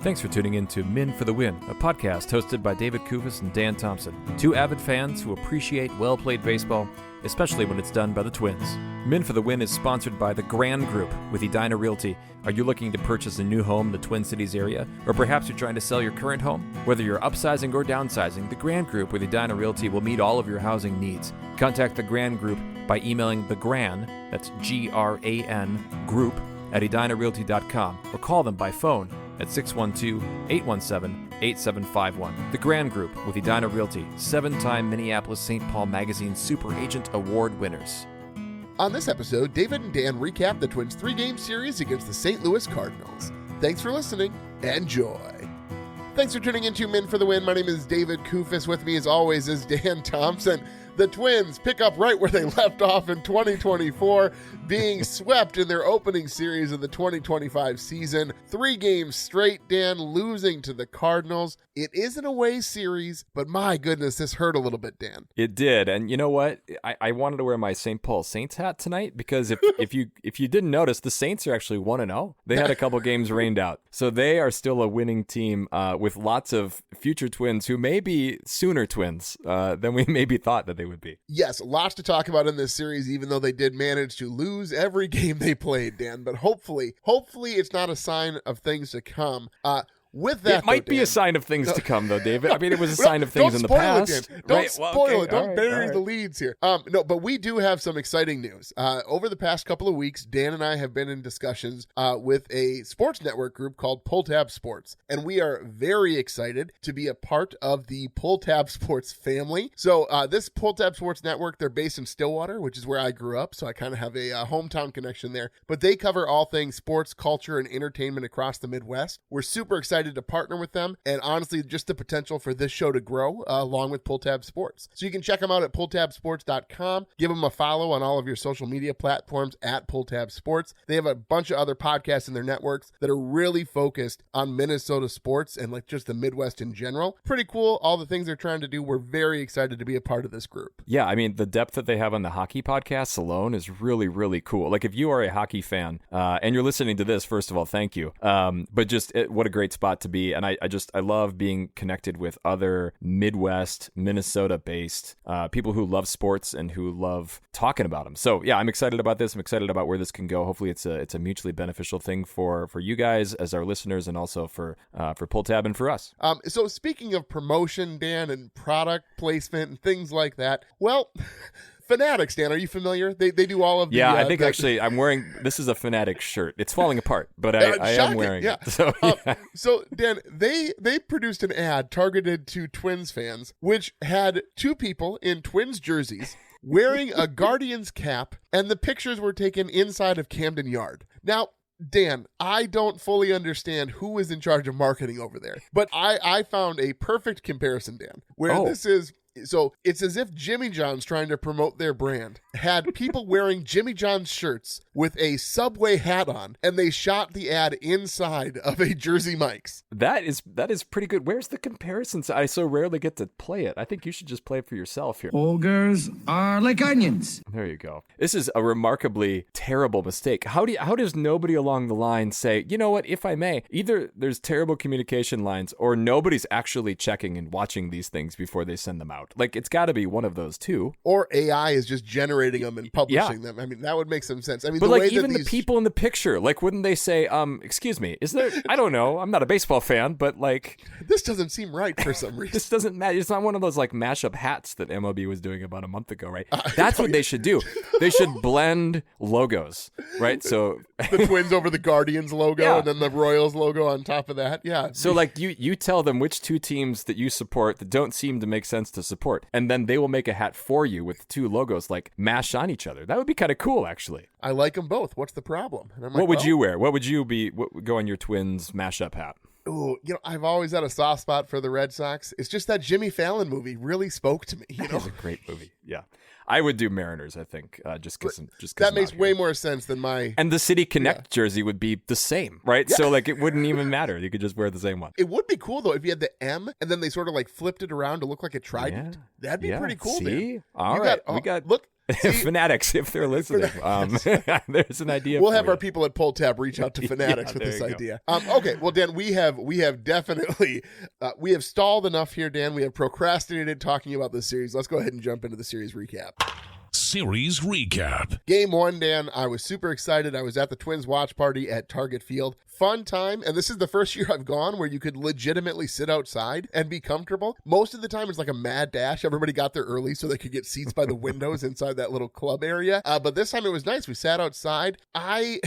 Thanks for tuning in to Men for the Win, a podcast hosted by David Kufis and Dan Thompson, two avid fans who appreciate well-played baseball, especially when it's done by the Twins. Men for the Win is sponsored by the Grand Group with Edina Realty. Are you looking to purchase a new home in the Twin Cities area? Or perhaps you're trying to sell your current home? Whether you're upsizing or downsizing, the Grand Group with Edina Realty will meet all of your housing needs. Contact the Grand Group by emailing thegran, that's G-R-A-N, group, at edinarealty.com, or call them by phone at 612-817-8751. The Grand Group with Edina Realty, 7-time Minneapolis-St. Paul Magazine Super Agent Award winners. On this episode, David and Dan recap the Twins' 3-game series against the St. Louis Cardinals. Thanks for listening. Enjoy. Thanks for tuning in to Men for the Win. My name is David Kufis. With me, as always, is Dan Thompson. The Twins pick up right where they left off in 2024, being swept in their opening series of the 2025 season. 3 games straight, Dan, losing to the Cardinals. It is an away series, but my goodness, this hurt a little bit, Dan. It did, and you know what? I wanted to wear my St. Paul Saints hat tonight because if you didn't notice, the Saints are actually 1-0. They had a couple games rained out, so they are still a winning team with lots of future Twins who may be sooner Twins than we maybe thought that they would be. Yes, lots to talk about in this series, even though they did manage to lose every game they played, Dan. But hopefully it's not a sign of things to come. With that, it might be a sign of things to come, though, David. I mean, it was a sign of things in the past. Don't spoil it. Don't bury the leads here. No, but we do have some exciting news. Over the past couple of weeks, Dan and I have been in discussions with a sports network group called Pull Tab Sports, and we are very excited to be a part of the Pull Tab Sports family. So this Pull Tab Sports network, they're based in Stillwater, which is where I grew up, so I kind of have a hometown connection there. But they cover all things sports, culture, and entertainment across the Midwest. We're super excited to partner with them, and honestly, just the potential for this show to grow along with Pull Tab Sports. So you can check them out at pulltabsports.com. Give them a follow on all of your social media platforms at Pull Tab Sports. They have a bunch of other podcasts in their networks that are really focused on Minnesota sports and like just the Midwest in general. Pretty cool. All the things they're trying to do. We're very excited to be a part of this group. Yeah, I mean, the depth that they have on the hockey podcasts alone is really, really cool. Like if you are a hockey fan and you're listening to this, first of all, thank you. But just what a great spot to be, and I love being connected with other Midwest, Minnesota-based people who love sports and who love talking about them. So yeah, I'm excited about this. I'm excited about where this can go. Hopefully, it's a mutually beneficial thing for you guys as our listeners, and also for Pull Tab and for us. So speaking of promotion, Dan, and product placement and things like that, well. Fanatics, Dan, are you familiar? They do all of the... Yeah, I think actually I'm wearing... This is a Fanatic shirt. It's falling apart, but I am wearing it. So, yeah. So, Dan, they produced an ad targeted to Twins fans, which had 2 people in Twins jerseys wearing a Guardians cap, and the pictures were taken inside of Camden Yard. Now, Dan, I don't fully understand who is in charge of marketing over there, but I found a perfect comparison, Dan, where this is... So it's as if Jimmy John's trying to promote their brand had people wearing Jimmy John's shirts with a Subway hat on, and they shot the ad inside of a Jersey Mike's. That is pretty good. Where's the comparison? I so rarely get to play it. I think you should just play it for yourself here. Ogres are like onions. There you go. This is a remarkably terrible mistake. How does nobody along the line say, you know what, if I may, either there's terrible communication lines or nobody's actually checking and watching these things before they send them out. Like, it's got to be one of those two. Or AI is just generating them and publishing them. I mean, that would make some sense. I mean, but the like way even the people in the picture, like, wouldn't they say, excuse me, is there, I don't know, I'm not a baseball fan, but like... This doesn't seem right for some reason. This doesn't matter. It's not one of those like mashup hats that MLB was doing about a month ago, right? That's what they should do. They should blend logos, right? So the Twins over the Guardians logo and then the Royals logo on top of that. Yeah. So like you tell them which 2 teams that you support that don't seem to make sense to support, and then they will make a hat for you with 2 logos like mash on each other. That would be kind of cool, actually. I like them both. What's the problem? And I'm like, what would you wear? What would you go on your Twins mashup hat? Oh, I've always had a soft spot for the Red Sox. It's just that Jimmy Fallon movie really spoke to me. That is a great movie. Yeah. I would do Mariners, I think, just because that makes way more sense than my... And the City Connect jersey would be the same, right? Yeah. So, like, it wouldn't even matter. You could just wear the same one. It would be cool, though, if you had the M, and then they sort of, like, flipped it around to look like a trident. Yeah. That'd be pretty cool, See? man. All right. Look, Fanatics, if they're listening, there's an idea. We'll have our people at Pull Tab reach out to Fanatics with this idea. Okay, well, Dan, we have definitely we have stalled enough here, Dan. We have procrastinated talking about this series. Let's go ahead and jump into the series recap. Series recap. Game 1, Dan, I was super excited. I was at the Twins watch party at Target Field. Fun time, and this is the first year I've gone where you could legitimately sit outside and be comfortable. Most of the time it's like a mad dash. Everybody got there early so they could get seats by the windows inside that little club area. But this time it was nice. We sat outside. I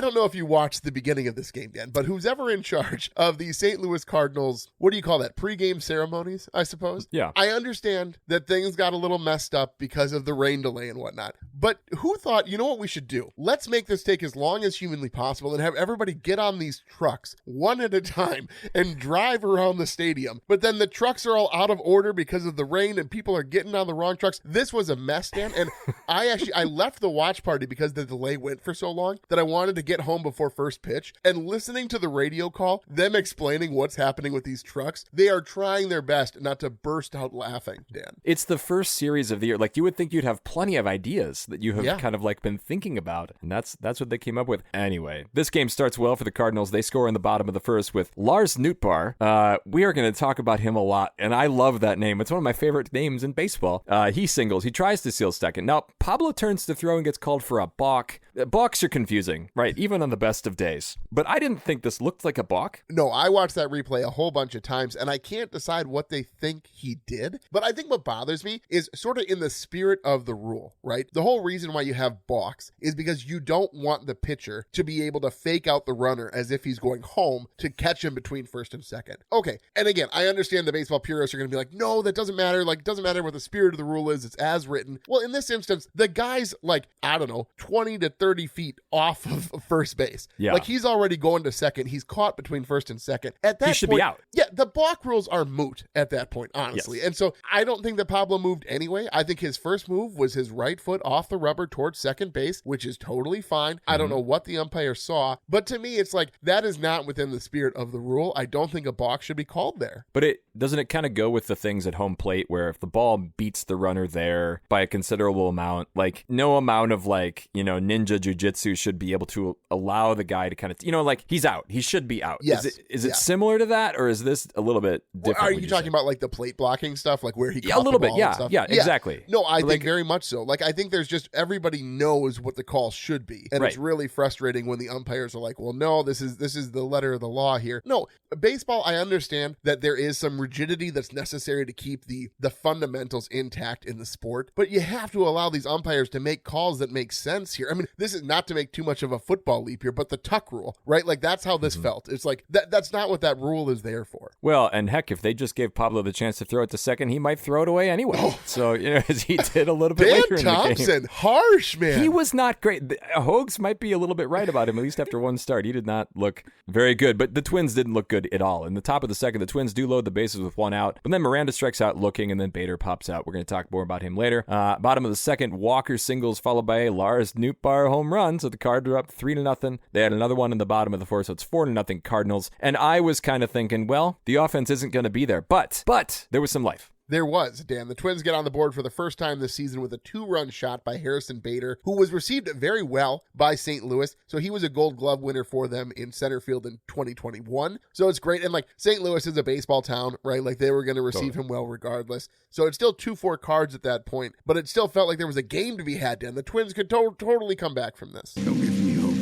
don't know if you watched the beginning of this game, Dan, but who's ever in charge of the St. Louis Cardinals, what do you call that, pregame ceremonies, I suppose? Yeah. I understand that things got a little messed up because of the rain delay and whatnot, but who thought, you know what we should do? Let's make this take as long as humanly possible and have everybody get on these trucks one at a time and drive around the stadium. But then the trucks are all out of order because of the rain and people are getting on the wrong trucks. This was a mess, Dan. And I left the watch party because the delay went for so long that I wanted to get home before first pitch, and listening to the radio call, them explaining what's happening with these trucks, they are trying their best not to burst out laughing, Dan. It's the first series of the year. Like, you would think you'd have plenty of ideas that you have kind of like been thinking about, and that's what they came up with. Anyway, this game starts well for the Cardinals. They score in the bottom of the first with Lars Nootbaar. We are going to talk about him a lot, and I love that name. It's one of my favorite names in baseball. He singles. He tries to steal second. Now, Pablo turns to throw and gets called for a balk. Balks are confusing, right? Even on the best of days. But I didn't think this looked like a balk. No, I watched that replay a whole bunch of times, and I can't decide what they think he did. But I think what bothers me is sort of in the spirit of the rule, right? The whole reason why you have balks is because you don't want the pitcher to be able to fake out the runner as if he's going home to catch him between first and second. Okay, and again, I understand the baseball purists are going to be like, no, that doesn't matter. Like, it doesn't matter what the spirit of the rule is. It's as written. Well, in this instance, the guy's like, I don't know, 20 to 30 feet off of first base. Yeah. Like, he's already going to second. He's caught between first and second. At that he should point, be out. Yeah, the balk rules are moot at that point, honestly. Yes. And so I don't think that Pablo moved anyway. I think his first move was his right foot off the rubber towards second base, which is totally fine. I don't know what the umpire saw, but to me, it's like, that is not within the spirit of the rule. I don't think a balk should be called there. But doesn't it kind of go with the things at home plate where if the ball beats the runner there by a considerable amount, like no amount of like, ninja jujitsu should be able to allow the guy to kind of, like he's out. He should be out. Yes. Is it similar to that, or is this a little bit different? Are you talking about like the plate blocking stuff, like where he caught a little the bit, ball yeah, and stuff? yeah, exactly. No, I think very much so. Like, I think there's just, everybody knows what the call should be, and it's really frustrating when the umpires are like, well, no, this is the letter of the law here. No, baseball, I understand that there is some rigidity that's necessary to keep the fundamentals intact in the sport, but you have to allow these umpires to make calls that make sense here. I mean, this is not to make too much of a football leap here, but the tuck rule, right? Like, that's how this felt. It's like, that's not what that rule is there for. Well, and heck, if they just gave Pablo the chance to throw it to second, he might throw it away anyway. So, as he did a little bit later in the game. Dan Thompson, harsh, man. He was not great. Hogs might be a little bit right about him, at least after one start. He did not look very good, but the Twins didn't look good at all. In the top of the second, the Twins do load the bases with one out, but then Miranda strikes out looking, and then Bader pops out. We're going to talk more about him later. Bottom of the second, Walker singles followed by a Lars Nootbaar home run, so the Cards are up 3-0. They had another one in the bottom of the fourth, so it's 4-0 Cardinals. And I was kind of thinking, well, the offense isn't going to be there, but there was some life. There was, Dan. The Twins get on the board for the first time this season with a 2-run shot by Harrison Bader, who was received very well by St. Louis. So he was a Gold Glove winner for them in center field in 2021. So it's great. And like, St. Louis is a baseball town, right? Like, they were going to receive him well regardless. So it's still 2-4 Cards at that point, but it still felt like there was a game to be had, Dan. The Twins could totally come back from this. Don't give me hope.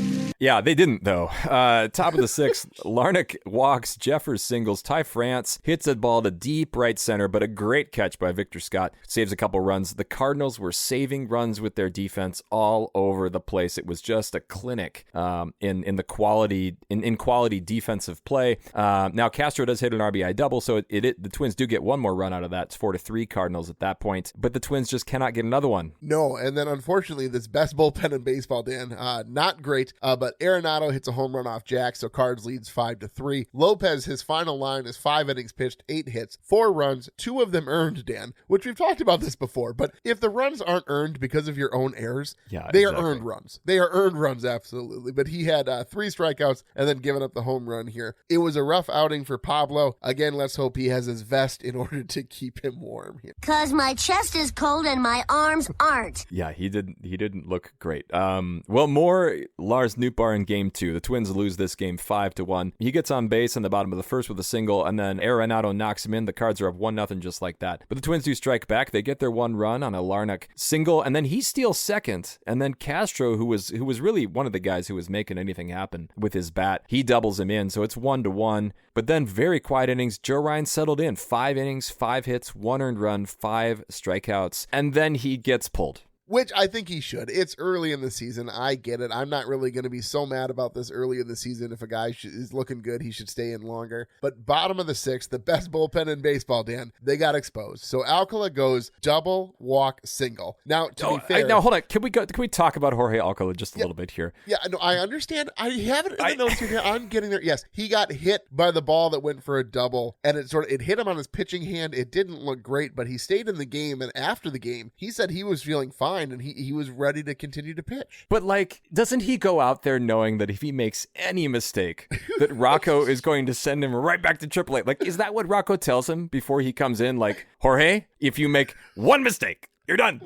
Yeah, they didn't, though. Top of the sixth, Larnach walks, Jeffers singles, Ty France hits a ball to deep right center, but a great catch by Victor Scott saves a couple runs. The Cardinals were saving runs with their defense all over the place. It was just a clinic in the quality in quality defensive play. Now Castro does hit an RBI double, so the Twins do get one more run out of that. It's 4-3 Cardinals at that point, but the Twins just cannot get another one. No, and then unfortunately, this best bullpen in baseball, Dan, not great, but But Arenado hits a home run off Jack, so Cards leads 5-3. Lopez, his final line is 5 innings pitched, 8 hits, 4 runs, 2 of them earned, Dan, which we've talked about this before. But if the runs aren't earned because of your own errors, they are earned runs. They are earned runs, absolutely. But he had 3 strikeouts and then given up the home run here. It was a rough outing for Pablo. Again, let's hope he has his vest in order to keep him warm here. 'Cause my chest is cold and my arms aren't. Yeah, he didn't look great. Well, more Lars Nootbaar in game 2. The Twins lose this game 5-1. He gets on base in the bottom of the first with a single, and then Arenado knocks him in. The Cards are up 1-0 just like that. But the Twins do strike back. They get their 1 run on a Larnach single, and then he steals second. And then Castro, who was really one of the guys who was making anything happen with his bat, he doubles him in. So it's 1-1. But then very quiet innings. Joe Ryan settled in. 5 innings, 5 hits, 1 earned run, 5 strikeouts, and then he gets pulled. Which I think he should. It's early in the season. I get it. I'm not really going to be so mad about this early in the season. If a guy is looking good, he should stay in longer. But bottom of the 6th, the best bullpen in baseball, Dan, they got exposed. So Alcala goes double, walk, single. Now, to be fair... Now, hold on. Can we talk about Jorge Alcala just a little bit here? Yeah, no, I understand. I have it in the notes here. I'm getting there. Yes, he got hit by the ball that went for a double, and it hit him on his pitching hand. It didn't look great, but he stayed in the game, and after the game, he said he was feeling fine, and he was ready to continue to pitch. But, doesn't he go out there knowing that if he makes any mistake, that Rocco is going to send him right back to AAA? Is that what Rocco tells him before he comes in? Jorge, if you make one mistake, you're done.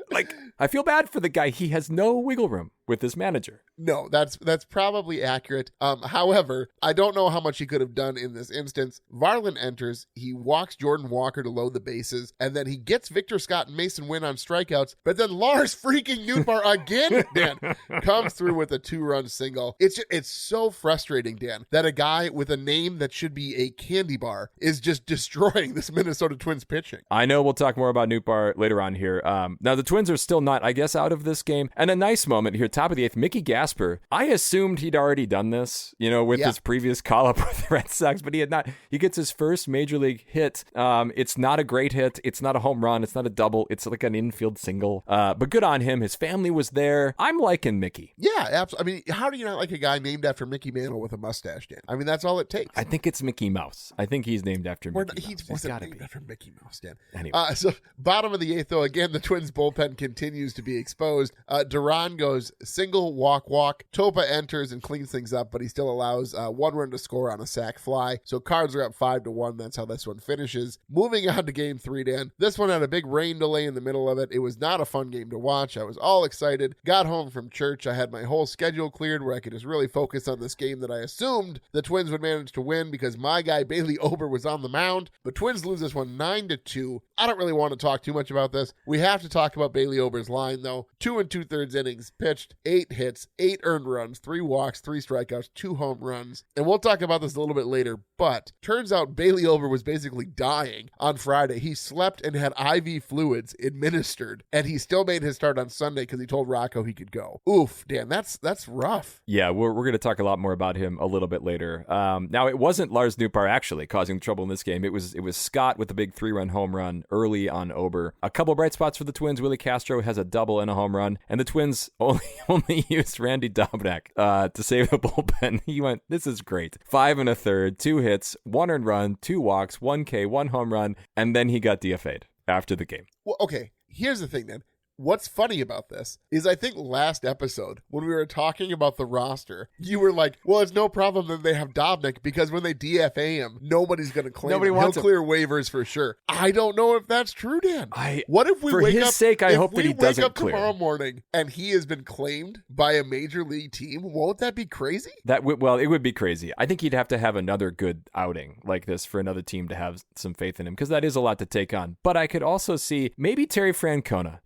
I feel bad for the guy. He has no wiggle room with his manager. No, that's probably accurate. However, I don't know how much he could have done in this instance. Varland enters, he walks Jordan Walker to load the bases, and then he gets Victor Scott and Mason Wynn on strikeouts, but then Lars freaking Nootbaar again, Dan, comes through with a 2-run single. It's so frustrating, Dan, that a guy with a name that should be a candy bar is just destroying this Minnesota Twins pitching. I know we'll talk more about Nootbaar later on here. Now, the Twins are still not, I guess, out of this game. And a nice moment here, top of the 8th, Mickey Gasper. I assumed he'd already done this, with his previous call-up with the Red Sox, but he had not. He gets his first major league hit. It's not a great hit. It's not a home run. It's not a double. It's like an infield single. But good on him. His family was there. I'm liking Mickey. Yeah, absolutely. I mean, how do you not like a guy named after Mickey Mantle with a mustache, Dan? I mean, that's all it takes. I think it's Mickey Mouse. I think he's named after Mickey Mouse. He wasn't named after Mickey Mouse, Dan. Anyway. So bottom of the 8th, though, again, the Twins bullpen continues to be exposed. Duran goes single, walk. Topa enters and cleans things up, but he still allows 1 run to score on a sac fly. So Cards are up 5-1. That's how this one finishes. Moving on to game 3, Dan. This one had a big rain delay in the middle of it. It was not a fun game to watch. I was all excited. Got home from church. I had my whole schedule cleared where I could just really focus on this game that I assumed the Twins would manage to win because my guy Bailey Ober was on the mound. But Twins lose this one 9-2. I don't really want to talk too much about this. We have to talk about Bailey Ober's line, though. 2 2/3 innings pitched, 8 hits, 8 earned runs, 3 walks, 3 strikeouts, 2 home runs. And we'll talk about this a little bit later, but turns out Bailey Ober was basically dying on Friday. He slept and had IV fluids administered, and he still made his start on Sunday because he told Rocco he could go. Oof, Dan, that's rough. Yeah, we're going to talk a lot more about him a little bit later. Now, it wasn't Lars Nootbaar actually causing trouble in this game. It was Scott with the big 3-run home run early on Ober. A couple bright spots for the Twins. Willi Castro has a double and a home run, and the Twins only used Randy Dobnak to save the bullpen. He went, this is great. 5 1/3, 2 hits, 1 earned run, 2 walks, 1 K, 1 home run, and then he got DFA'd after the game. Well, okay, here's the thing then. What's funny about this is I think last episode when we were talking about the roster, you were like, well, it's no problem that they have Dobnak because when they DFA him, nobody's going to claim him. He'll clear waivers for sure. I don't know if that's true, Dan. What if we for wake his up, sake, I hope that he doesn't wake up clear tomorrow morning and he has been claimed by a major league team? Won't that be crazy? Well, it would be crazy. I think he'd have to have another good outing like this for another team to have some faith in him because that is a lot to take on. But I could also see maybe Terry Francona,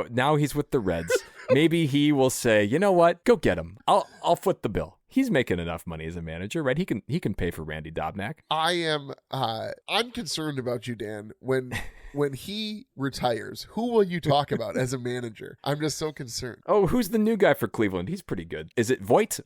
now he's with the Reds. Maybe he will say, you know what? Go get him. I'll foot the bill. He's making enough money as a manager, right? He can pay for Randy Dobnak. I'm concerned about you, Dan, when when he retires, who will you talk about as a manager? I'm just so concerned. Oh, who's the new guy for Cleveland? He's pretty good. Is it Voit?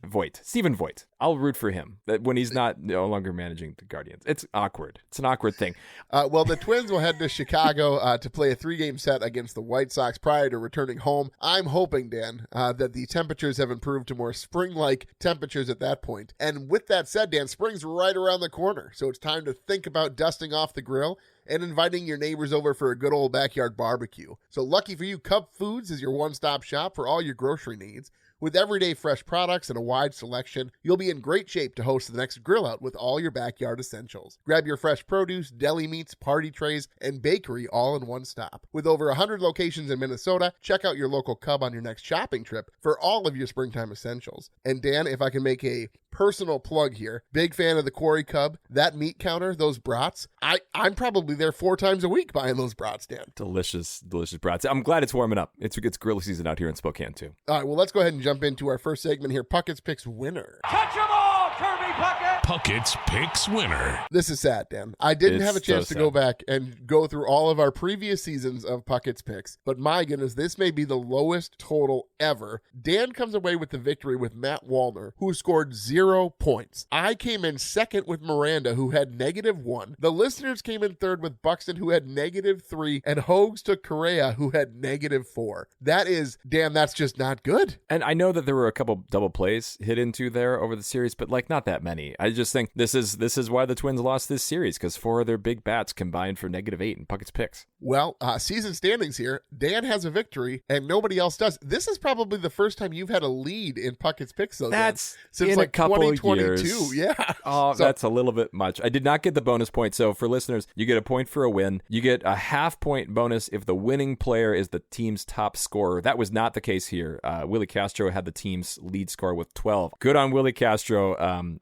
Stephen Voit. I'll root for him when he's no longer managing the Guardians. It's awkward. It's an awkward thing. Well, the Twins will head to Chicago to play a 3-game set against the White Sox prior to returning home. I'm hoping, Dan, that the temperatures have improved to more spring-like temperatures at that point. And with that said, Dan, spring's right around the corner, so it's time to think about dusting off the grill and inviting your neighbors over for a good old backyard barbecue. So lucky for you, Cub Foods is your one-stop shop for all your grocery needs. With everyday fresh products and a wide selection, you'll be in great shape to host the next grill out with all your backyard essentials. Grab your fresh produce, deli meats, party trays, and bakery all in one stop. With over 100 locations in Minnesota, check out your local Cub on your next shopping trip for all of your springtime essentials. And Dan, if I can make a personal plug here, big fan of the Quarry Cub, that meat counter, those brats, I'm probably there 4 times a week buying those brats, Dan. Delicious brats. I'm glad it's warming up. It's grill season out here in Spokane too. All right, well, let's go ahead and jump into our first segment here, Puckett's Picks Winner. Touch 'em all, Kirby Puckett! Puckett's Picks Winner. This is sad, Dan. I didn't have a chance to go back and go through all of our previous seasons of Puckett's Picks, but my goodness, this may be the lowest total ever. Dan comes away with the victory with Matt Wallner, who scored 0 points. I came in second with Miranda, who had -1. The listeners came in third with Buxton, who had -3, and Hogs took Correa, who had -4. That is, Dan, that's just not good. And I know that there were a couple double plays hit into there over the series, but like not that many. I just think this is why the Twins lost this series, because 4 of their big bats combined for -8 in Puckett's Picks. Well, season standings here, Dan has a victory and nobody else does. This is probably the first time you've had a lead in Puckett's Picks, though. That's Dan, since in like a couple 2022. Years. Yeah. Oh, that's a little bit much. I did not get the bonus point. So for listeners, you get a point for a win. You get a half-point bonus if the winning player is the team's top scorer. That was not the case here. Willi Castro had the team's lead score with 12. Good on Willi Castro,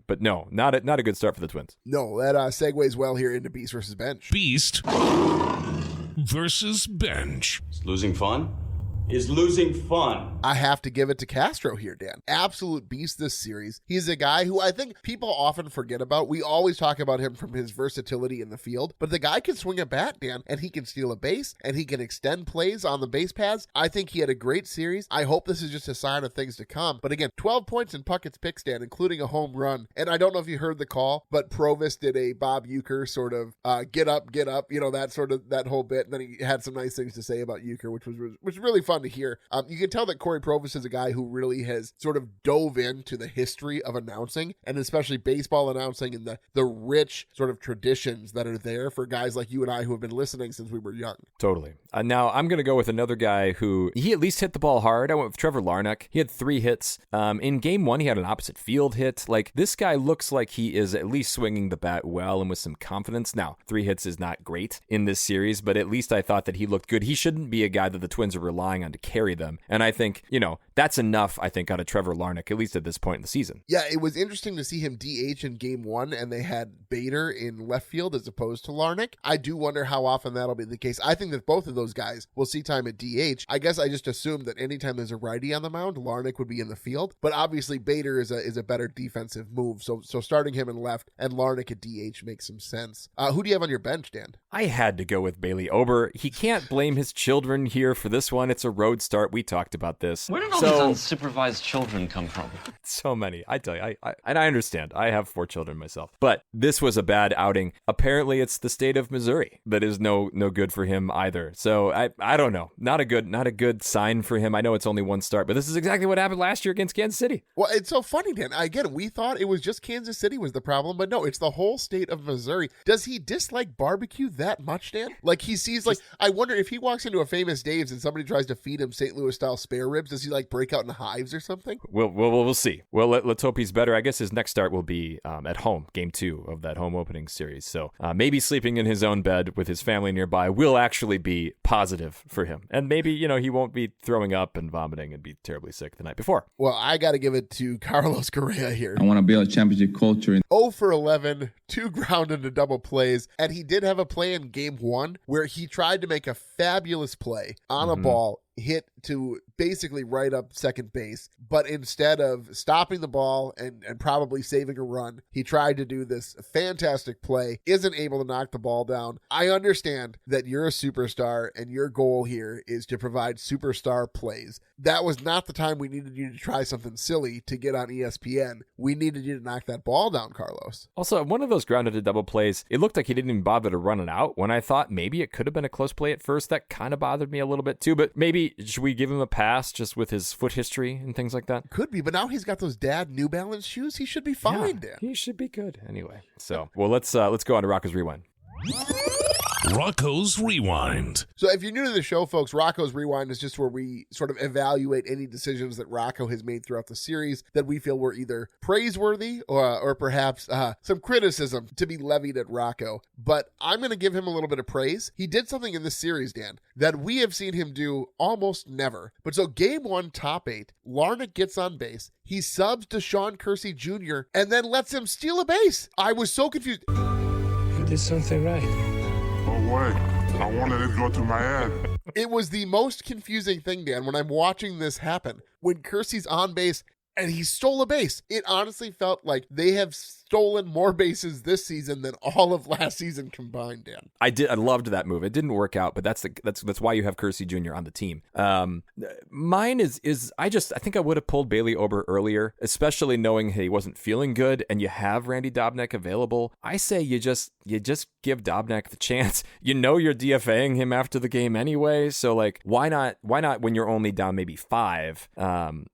but no, not a good start for the Twins. No, that segues well here into Beast versus Bench. Beast versus Bench. Is losing fun? Is losing fun? I have to give it to Castro here, Dan. Absolute beast this series. He's a guy who I think people often forget about. We always talk about him from his versatility in the field, but the guy can swing a bat, Dan, and he can steal a base, and he can extend plays on the base paths. I think he had a great series. I hope this is just a sign of things to come. But again, 12 points in Puckett's Picks, Dan, including a home run. And I don't know if you heard the call, but Provis did a Bob Uecker sort of get up, you know, that whole bit. And then he had some nice things to say about Uecker, which was really fun to hear. You can tell that Corey Provis is a guy who really has sort of dove into the history of announcing, and especially baseball announcing, and the rich sort of traditions that are there for guys like you and I who have been listening since we were young. Totally. Now I'm going to go with another guy who he at least hit the ball hard. I went with Trevor Larnach. He had 3 hits. In game 1, he had an opposite field hit. Like, this guy looks like he is at least swinging the bat well and with some confidence. Now, 3 hits is not great in this series, but at least I thought that he looked good. He shouldn't be a guy that the Twins are relying on to carry them. And I think, that's enough, I think, out of Trevor Larnach, at least at this point in the season. Yeah, it was interesting to see him DH in game 1, and they had Bader in left field as opposed to Larnach. I do wonder how often that'll be the case. I think that both of those guys will see time at DH. I guess I just assumed that anytime there's a righty on the mound, Larnach would be in the field. But obviously Bader is a better defensive move. So starting him in left and Larnach at DH makes some sense. Who do you have on your bench, Dan? I had to go with Bailey Ober. He can't blame his children here for this one. It's a road start. We talked about this. Where did all these unsupervised children come from? So many. I tell you, and I understand. I have 4 children myself. But this was a bad outing. Apparently, it's the state of Missouri that is no good for him either. So I don't know. Not a good sign for him. I know it's only 1 start, but this is exactly what happened last year against Kansas City. Well, it's so funny, Dan. Again, we thought it was just Kansas City was the problem, but no, it's the whole state of Missouri. Does he dislike barbecue that much, Dan? Like, he sees, like, I wonder if he walks into a Famous Dave's and somebody tries to feed him St. Louis style spare ribs, does he like break out in hives or something? We'll see. Well, let's hope he's better. I guess his next start will be at home, game 2 of that home opening series. So maybe sleeping in his own bed with his family nearby will actually be positive for him. And maybe, he won't be throwing up and vomiting and be terribly sick the night before. Well, I got to give it to Carlos Correa here. I want to build a championship culture. 0 for 11, 2 grounded to double plays. And he did have a play in game 1 where he tried to make a fabulous play on a ball hit to basically right up second base, but instead of stopping the ball and probably saving a run, he tried to do this fantastic play, isn't able to knock the ball down. I understand that you're a superstar and your goal here is to provide superstar plays. That was not the time we needed you to try something silly to get on ESPN. We needed you to knock that ball down, Carlos. Also, one of those grounded to double plays, it looked like he didn't even bother to run it out when I thought maybe it could have been a close play at first. That kind of bothered me a little bit too, but maybe should we give him a pass just with his foot history and things like that? Could be, but now he's got those dad New Balance shoes. He should be fine, Dan. He should be good anyway. So, well, let's go on to Rocco's Rewind. Rocco's Rewind. So if you're new to the show, folks, Rocco's Rewind is just where we sort of evaluate any decisions that Rocco has made throughout the series that we feel were either praiseworthy or perhaps some criticism to be levied at Rocco. But I'm going to give him a little bit of praise. He did something in this series, Dan, that we have seen him do almost never. But so game 1, top 8, Larnach gets on base. He subs to Sean Kersey Jr. and then lets him steal a base. I was so confused. You did something right. No way. I wanted it to go through my head. It was the most confusing thing, Dan, when I'm watching this happen. When Kersey's on base and he stole a base, it honestly felt like they have stolen more bases this season than all of last season combined, Dan. I loved that move. It didn't work out, but that's why you have Kersey Jr. on the team. Mine is I think I would have pulled Bailey Ober earlier, especially knowing he wasn't feeling good and you have Randy Dobnak available. I say you just give Dobnak the chance. You know you're DFAing him after the game anyway, so like why not when you're only down maybe 5,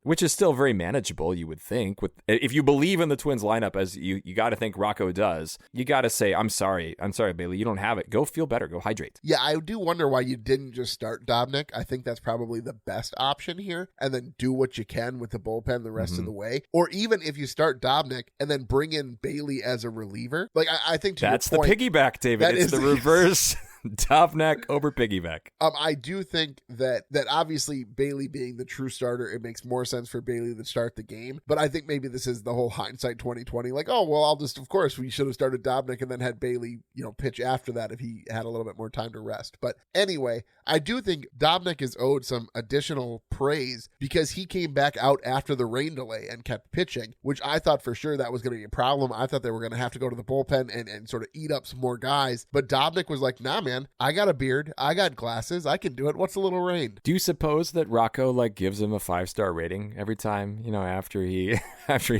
which is still very manageable, you would think. If you believe in the Twins lineup as you got to think Rocco does, you got to say, I'm sorry, Bailey, you don't have it. Go feel better. Go hydrate. Yeah, I do wonder why you didn't just start Dobnak. I think that's probably the best option here, and then do what you can with the bullpen the rest of the way. Or even if you start Dobnak and then bring in Bailey as a reliever. Like, I think that's your point, the piggyback, David. It's the reverse. Dobnak over piggyback. I do think that obviously Bailey being the true starter, it makes more sense for Bailey to start the game. But I think maybe this is the whole hindsight 2020. Like, oh, well, of course, we should have started Dobnak and then had Bailey, pitch after that if he had a little bit more time to rest. But anyway, I do think Dobnak is owed some additional praise because he came back out after the rain delay and kept pitching, which I thought for sure that was going to be a problem. I thought they were going to have to go to the bullpen and sort of eat up some more guys. But Dobnak was like, nah, man, I got a beard. I got glasses. I can do it. What's a little rain? Do you suppose that Rocco gives him a 5-star rating every time, after he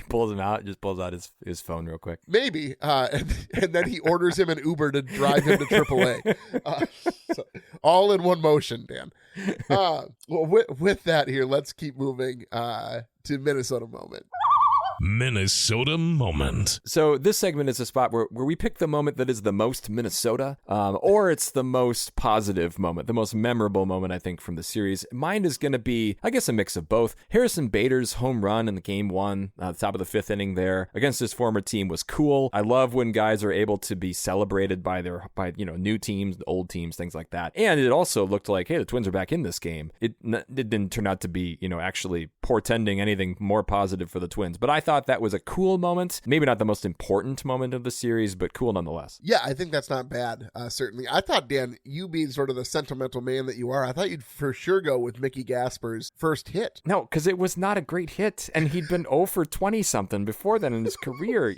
pulls him out, just pulls out his phone real quick? Maybe. And then he orders him an Uber to drive him to AAA. So all in one motion, Dan. Well, with that here, let's keep moving to Minnesota Moment. Minnesota Moment. So this segment is a spot where we pick the moment that is the most Minnesota, or it's the most positive moment, the most memorable moment, I think, from the series. Mine is going to be, I guess, a mix of both. Harrison Bader's home run in the game 1, the top of the 5th inning there against his former team was cool. I love when guys are able to be celebrated by new teams, old teams, things like that. And it also looked like, hey, the Twins are back in this game. It didn't turn out to be, actually portending anything more positive for the Twins. But I thought that was a cool moment. Maybe not the most important moment of the series, but cool nonetheless. Yeah, I think that's not bad, certainly. I thought, Dan, you being sort of the sentimental man that you are, I thought you'd for sure go with Mickey Gasper's first hit. No, because it was not a great hit, and he'd been 0 for 20-something before then in his career.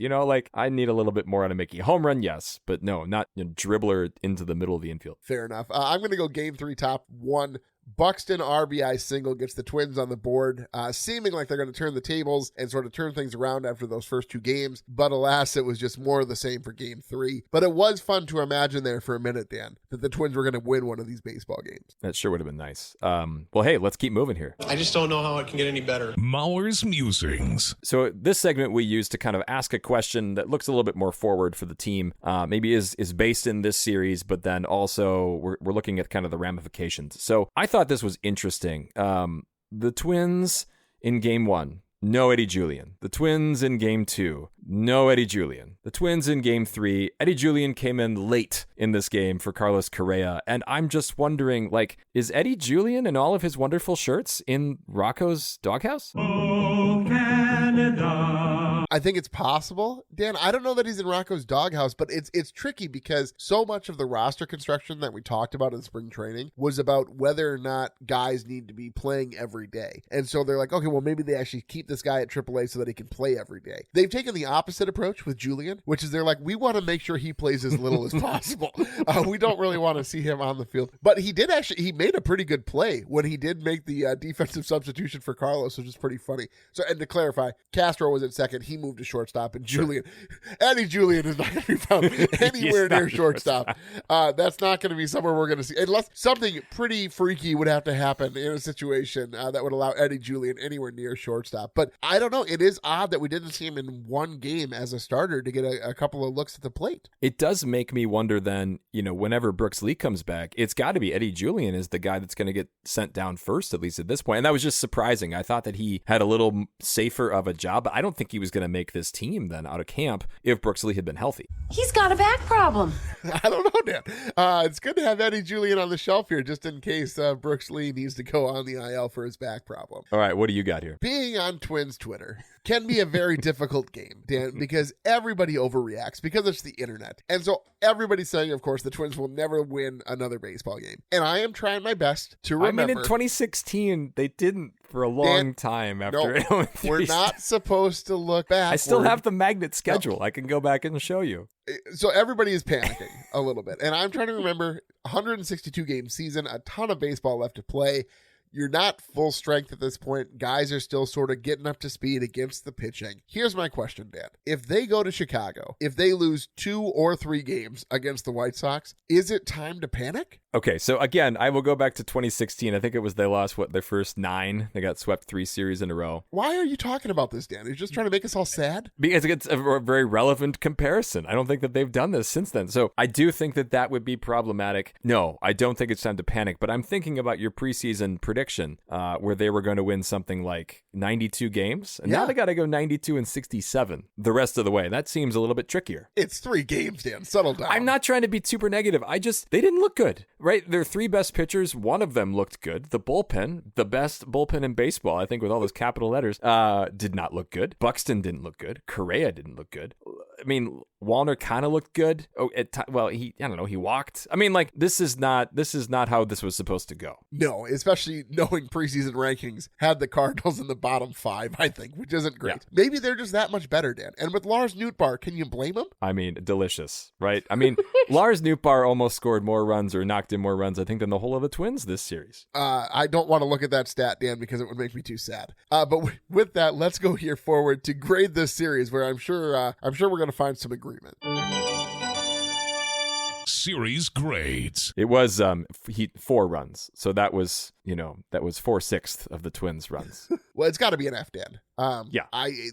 I need a little bit more out of Mickey. Home run, yes, but no, not dribbler into the middle of the infield. Fair enough. I'm going to go game 3, top 1. Buxton RBI single gets the Twins on the board, seeming like they're going to turn the tables and sort of turn things around after those first 2 games. But alas, it was just more of the same for game 3. But it was fun to imagine there for a minute, Dan, that the Twins were going to win one of these baseball games. That sure would have been nice. Well, hey, let's keep moving here. I just don't know how it can get any better. Mauer's Musings. So this segment we use to kind of ask a question that looks a little bit more forward for the team. Maybe is based in this series, but then also we're looking at kind of the ramifications. So I thought this was interesting. The Twins in game 1, no Eddy Julien. The Twins in game 2, no Eddy Julien. The Twins in game 3, Eddy Julien came in late in this game for Carlos Correa. And I'm just wondering, is Eddy Julien in all of his wonderful shirts in Rocco's doghouse? Oh, Canada. I think it's possible, Dan. I don't know that he's in Rocco's doghouse, but it's tricky because so much of the roster construction that we talked about in spring training was about whether or not guys need to be playing every day. And so they're like, okay, well, maybe they actually keep this guy at AAA so that he can play every day. They've taken the opposite approach with Julien, which is they're like, we want to make sure he plays as little as possible. We don't really want to see him on the field. But he made a pretty good play when he did make the defensive substitution for Carlos, which is pretty funny. So, and to clarify, Castro was at second. He moved to shortstop, and Julien, Eddy Julien is not going to be found anywhere near shortstop. That's not going to be somewhere we're going to see, unless something pretty freaky would have to happen in a situation that would allow Eddy Julien anywhere near shortstop. But I don't know. It is odd that we didn't see him in one game as a starter to get a couple of looks at the plate. It does make me wonder then, whenever Brooks Lee comes back, it's got to be Eddy Julien is the guy that's going to get sent down first, at least at this point. And that was just surprising. I thought that he had a little safer of a job, but I don't think he was going to make this team then out of camp if Brooks Lee had been healthy. He's got a back problem. I don't know, Dan. It's good to have Eddy Julien on the shelf here just in case Brooks Lee needs to go on the IL for his back problem. All right, what do you got here? Being on Twins Twitter can be a very difficult game, Dan, because everybody overreacts because it's the internet. And so everybody's saying, of course, the Twins will never win another baseball game. And I am trying my best to remember. in 2016, they didn't for a long time after. No, we're not supposed to look back. I still have the magnet schedule. I can go back and show you. So everybody is panicking a little bit. And I'm trying to remember 162 game season, a ton of baseball left to play. You're not full strength at this point. Guys are still sort of getting up to speed against the pitching. Here's my question, Dan. If they go to Chicago, if they lose 2 or 3 games against the White Sox, is it time to panic? Okay, so again, I will go back to 2016. I think it was they lost, their first 9. They got swept 3 series in a row. Why are you talking about this, Dan? Are you just trying to make us all sad? Because it's a very relevant comparison. I don't think that they've done this since then. So I do think that would be problematic. No, I don't think it's time to panic, but I'm thinking about your preseason prediction where they were going to win something like 92 games. And now they got to go 92 and 67 the rest of the way. That seems a little bit trickier. It's 3 games, Dan. Settle down. I'm not trying to be super negative. They didn't look good, right? Their 3 best pitchers, one of them looked good. The bullpen, the best bullpen in baseball, I think with all those capital letters, did not look good. Buxton didn't look good. Correa didn't look good. I mean, Wallner kind of looked good. He walked. I mean, this is not how this was supposed to go. No, especially knowing preseason rankings had the Cardinals in the bottom 5, I think, which isn't great. Yeah. Maybe they're just that much better, Dan. And with Lars Nootbaar, can you blame him? I mean, delicious, right? I mean, Lars Nootbaar almost scored more runs or knocked in more runs, I think, than the whole of the Twins this series. I don't want to look at that stat, Dan, because it would make me too sad. But with that, let's go here forward to grade this series, where I'm sure we're going to find some agreement. Series grades. It was 4 runs, so that was 4/6 of the Twins' runs. Well, it's got to be an F, Dan.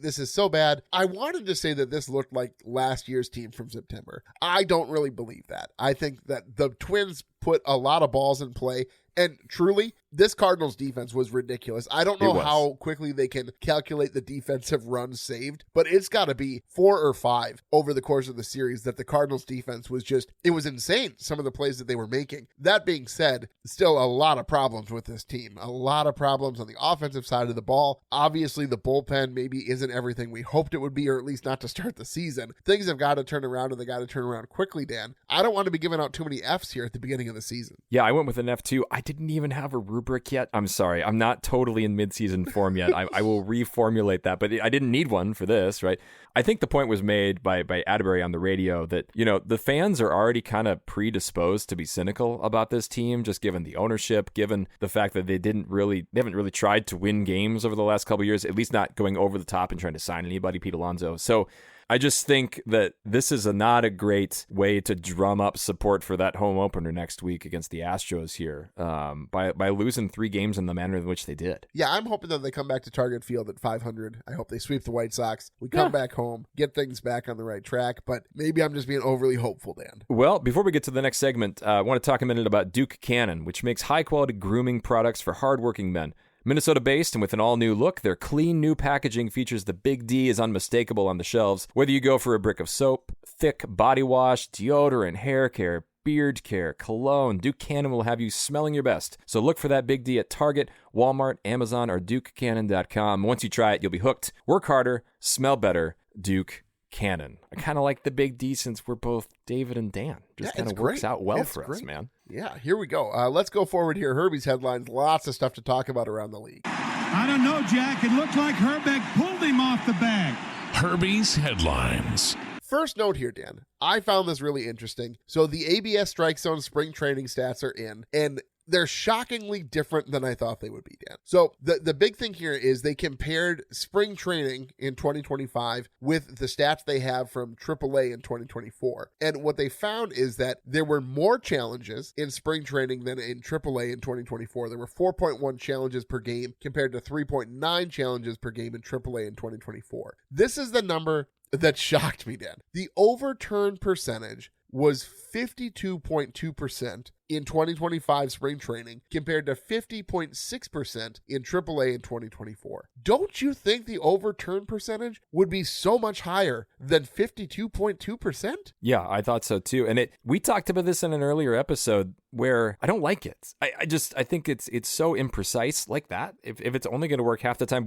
This is so bad. I wanted to say that this looked like last year's team from September. I don't really believe that. I think that the Twins put a lot of balls in play. And truly, this Cardinals defense was ridiculous. I don't know how quickly they can calculate the defensive runs saved, but it's got to be 4 or 5 over the course of the series that the Cardinals defense was it was insane, some of the plays that they were making. That being said, still a lot of problems with this team. A lot of problems on the offensive side of the ball. Obviously, the bullpen maybe isn't everything we hoped it would be, or at least not to start the season. Things have got to turn around, and they got to turn around quickly, Dan. I don't want to be giving out too many Fs here at the beginning of the season. Yeah, I went with an F too. I didn't even have a rubric yet. I'm sorry. I'm not totally in midseason form yet. I will reformulate that, but I didn't need one for this, right? I think the point was made by Atterbury on the radio that, the fans are already kind of predisposed to be cynical about this team, just given the ownership, given the fact that they haven't really tried to win games over the last couple of years, at least not going over the top and trying to sign anybody, Pete Alonso. So I just think that this is not a great way to drum up support for that home opener next week against the Astros here by losing 3 games in the manner in which they did. Yeah, I'm hoping that they come back to Target Field at 500. I hope they sweep the White Sox. We come back home, get things back on the right track, but maybe I'm just being overly hopeful, Dan. Well, before we get to the next segment, I want to talk a minute about Duke Cannon, which makes high-quality grooming products for hardworking men. Minnesota-based and with an all-new look, their clean new packaging features the Big D is unmistakable on the shelves. Whether you go for a brick of soap, thick body wash, deodorant, hair care, beard care, cologne, Duke Cannon will have you smelling your best. So look for that Big D at Target, Walmart, Amazon, or DukeCannon.com. Once you try it, you'll be hooked. Work harder, smell better. Duke, Cannon. I kind of like the Big D since we're both David and Dan. Just kind of works out well for us, man. Yeah, here we go. Let's go forward here. Herbie's headlines. Lots of stuff to talk about around the league. I don't know, Jack. It looked like Herbeck pulled him off the bag. Herbie's headlines. First note here, Dan. I found this really interesting. So the ABS Strike Zone spring training stats are in, and they're shockingly different than I thought they would be, Dan. So the big thing here is they compared spring training in 2025 with the stats they have from AAA in 2024. And what they found is that there were more challenges in spring training than in AAA in 2024. There were 4.1 challenges per game compared to 3.9 challenges per game in AAA in 2024. This is the number that shocked me, Dan. The overturn percentage was 52.2% in 2025 spring training compared to 50.6% in AAA in 2024. Don't you think the overturn percentage would be so much higher than 52.2%? Yeah, I thought so too. And we talked about this in an earlier episode where I don't like it. I think it's so imprecise like that. If it's only going to work half the time,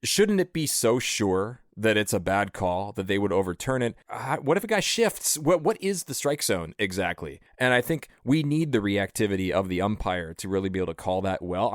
shouldn't it be so sure that it's a bad call that they would overturn it? What if a guy shifts? What is the strike zone exactly? And I think we need the reactivity of the umpire to really be able to call that well.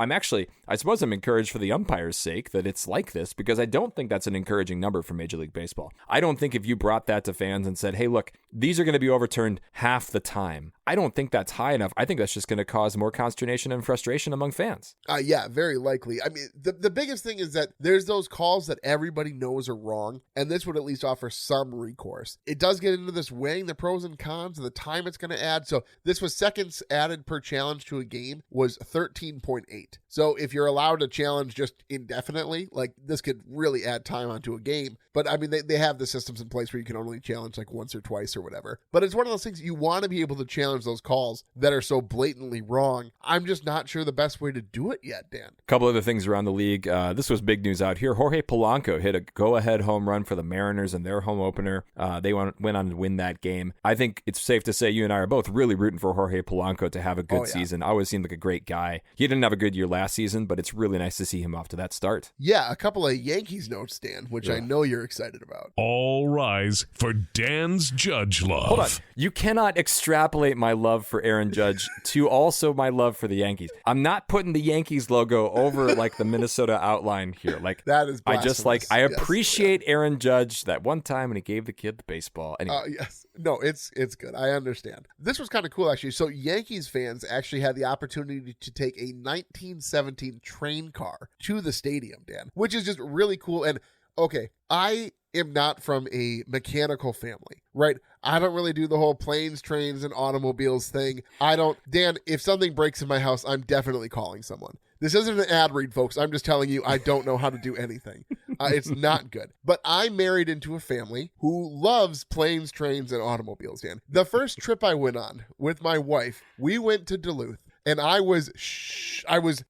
I suppose I'm encouraged for the umpire's sake that it's like this, because I don't think that's an encouraging number for Major League Baseball. I don't think if you brought that to fans and said, hey, look, these are going to be overturned half the time, I don't think that's high enough. I think that's just going to cause more consternation and frustration among fans. Yeah, very likely. I mean, the biggest thing is that there's those calls that everybody knows are wrong, and this would at least offer some recourse. It does get into this weighing the pros and cons of the time it's going to add. So this was seconds added per challenge to a game was 13.8. So if you're allowed to challenge just indefinitely, like this could really add time onto a game. But I mean, they have the systems in place where you can only challenge like once or twice or whatever. But it's one of those things you want to be able to challenge those calls that are so blatantly wrong. I'm just not sure the best way to do it yet, Dan. A couple other things around the league. This was big news out here. Jorge Polanco hit a go-ahead home run for the Mariners in their home opener. They went on to win that game. I think it's safe to say you and I are both really rooting for Jorge Polanco to have a good season. Always seemed like a great guy. He didn't have a good year last season, but it's really nice to see him off to that start. Yeah, a couple of Yankees notes, Dan, which I know you're excited about. All rise for Dan's Judge love. Hold on. You cannot extrapolate my love for Aaron Judge to also my love for the Yankees. I'm not putting the Yankees logo over like the Minnesota outline here. Like that is blasphemous. I appreciate Aaron Judge that one time when he gave the kid the baseball. Anyway. Yes. No, it's good. I understand. This was kind of cool, actually. So Yankees fans actually had the opportunity to take a 1917 train car to the stadium, Dan, which is just really cool. And okay, I am not from a mechanical family, right? I don't really do the whole planes, trains, and automobiles thing. Dan, if something breaks in my house, I'm definitely calling someone. This isn't an ad read, folks. I'm just telling you I don't know how to do anything. It's not good. But I married into a family who loves planes, trains, and automobiles, Dan. The first trip I went on with my wife, we went to Duluth. And I was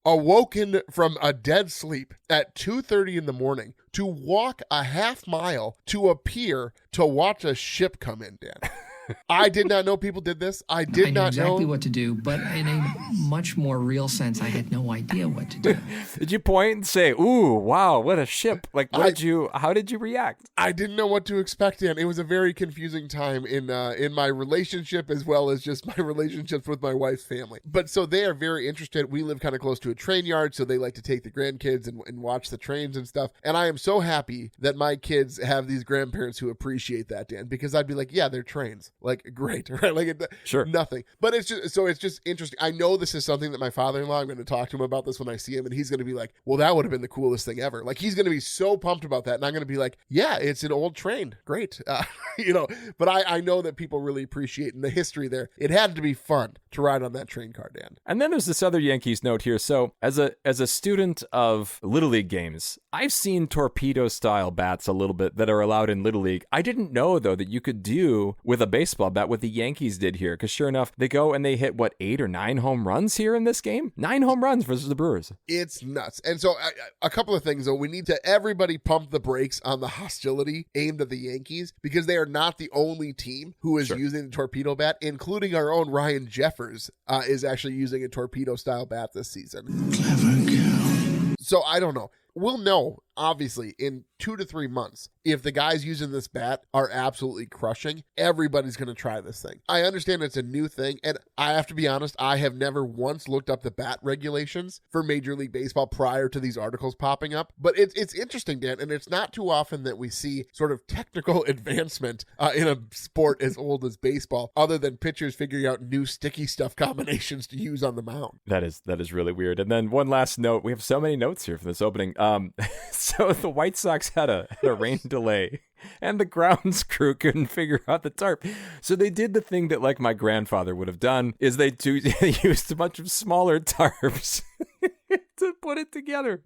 awoken from a dead sleep at 2:30 in the morning to walk a half mile to a pier to watch a ship come in, Dan. I did not know people did this. I knew exactly what to do, but in a much more real sense, I had no idea what to do. Did you point and say, "Ooh, wow, what a ship"? Like, how did you react? I didn't know what to expect, Dan. It was a very confusing time in my relationship as well as just my relationships with my wife's family. But so they are very interested. We live kind of close to a train yard, so they like to take the grandkids and watch the trains and stuff. And I am so happy that my kids have these grandparents who appreciate that, Dan, because I'd be like, yeah, they're trains. Like, great, right? Like, sure, nothing. But it's just interesting. I know this is something that my father-in-law, I'm going to talk to him about this when I see him, and he's going to be like, well, that would have been the coolest thing ever. Like, he's going to be so pumped about that, and I'm going to be like, yeah, it's an old train. Great. But I know that people really appreciate in the history there. It had to be fun to ride on that train car, Dan. And then there's this other Yankees note here. So as a student of Little League games, I've seen torpedo-style bats a little bit that are allowed in Little League. I didn't know, though, that you could do with a baseball bat what the Yankees did here, because sure enough, they go and they hit, 8 or 9 home runs here in this game? 9 home runs versus the Brewers. It's nuts. And so a couple of things, though. We need to everybody pump the brakes on the hostility aimed at the Yankees, because they are not the only team who is using the torpedo bat, including our own Ryan Jeffers is actually using a torpedo-style bat this season. Clever girl. So I don't know. We'll know obviously in 2 to 3 months, if the guys using this bat are absolutely crushing, everybody's going to try this thing. I understand it's a new thing, and I have to be honest, I have never once looked up the bat regulations for Major League Baseball prior to these articles popping up, but it's interesting, Dan, and it's not too often that we see sort of technical advancement in a sport as old as baseball, other than pitchers figuring out new sticky stuff combinations to use on the mound. That is really weird. And then one last note, we have so many notes here for this opening. So the White Sox had a rain delay, and the grounds crew couldn't figure out the tarp. So they did the thing that like my grandfather would have done, is they used a bunch of smaller tarps to put it together,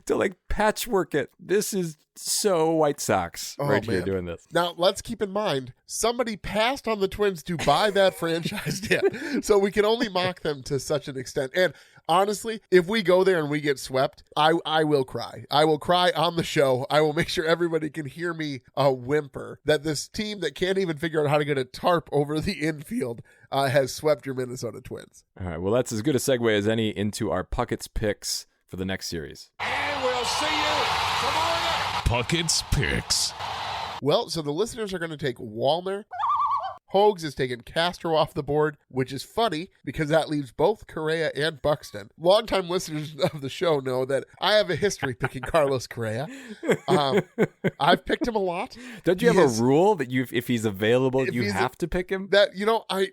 to like patchwork it. This is so White Sox here doing this. Now, let's keep in mind, somebody passed on the Twins to buy that franchise deal, so we can only mock them to such an extent. And honestly, if we go there and we get swept, I will cry. I will cry on the show. I will make sure everybody can hear me whimper that this team that can't even figure out how to get a tarp over the infield has swept your Minnesota Twins. All right, well, that's as good a segue as any into our Puckett's picks for the next series. And we'll see you tomorrow night. Puckett's picks. Well, so the listeners are going to take Wallner. Hogs is taking Castro off the board, which is funny because that leaves both Correa and Buxton. Longtime listeners of the show know that I have a history picking Carlos Correa. I've picked him a lot. Don't you have a rule that if he's available, you have to pick him? That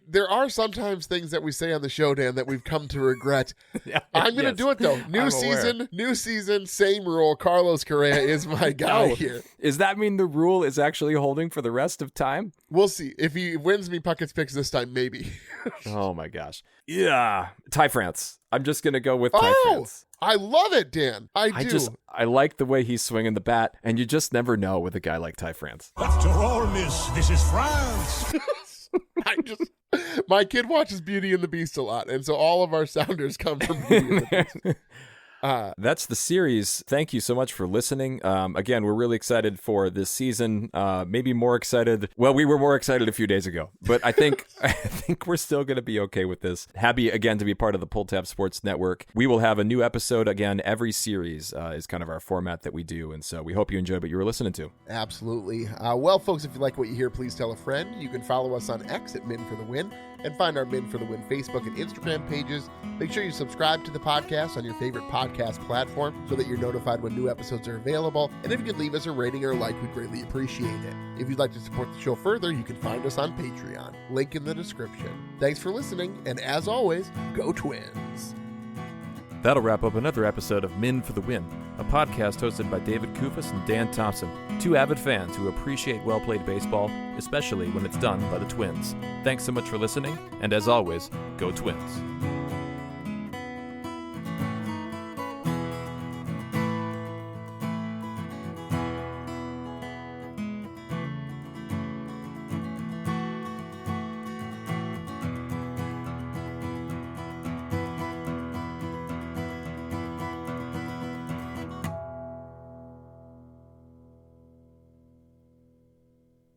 there are sometimes things that we say on the show, Dan, that we've come to regret. I'm going to do it though. New season, same rule. Carlos Correa is my guy here. Does that mean the rule is actually holding for the rest of time? We'll see. If he wins me Puckett's picks this time, maybe. Oh my gosh. Yeah. Ty France. I'm just going to go with Ty France. I love it, Dan. I do. I like the way he's swinging the bat, and you just never know with a guy like Ty France. After all, miss, this is France. My kid watches Beauty and the Beast a lot, and so all of our sounders come from Beauty and the Beast. That's the series. Thank you so much for listening. Again, we're really excited for this season. Maybe more excited. Well, we were more excited a few days ago, but I think we're still going to be okay with this. Happy again to be part of the Pull Tab Sports Network. We will have a new episode again every series. Is kind of our format that we do, and so we hope you enjoyed what you were listening to. Absolutely. Well, folks, if you like what you hear, please tell a friend. You can follow us on X at Min for the Win, and find our Men for the Win Facebook and Instagram pages. Make sure you subscribe to the podcast on your favorite podcast platform so that you're notified when new episodes are available. And if you could leave us a rating or a like, we'd greatly appreciate it. If you'd like to support the show further, you can find us on Patreon. Link in the description. Thanks for listening, and as always, go Twins. That'll wrap up another episode of Men for the Win, a podcast hosted by David Kufis and Dan Thompson, two avid fans who appreciate well-played baseball, especially when it's done by the Twins. Thanks so much for listening, and as always, go Twins.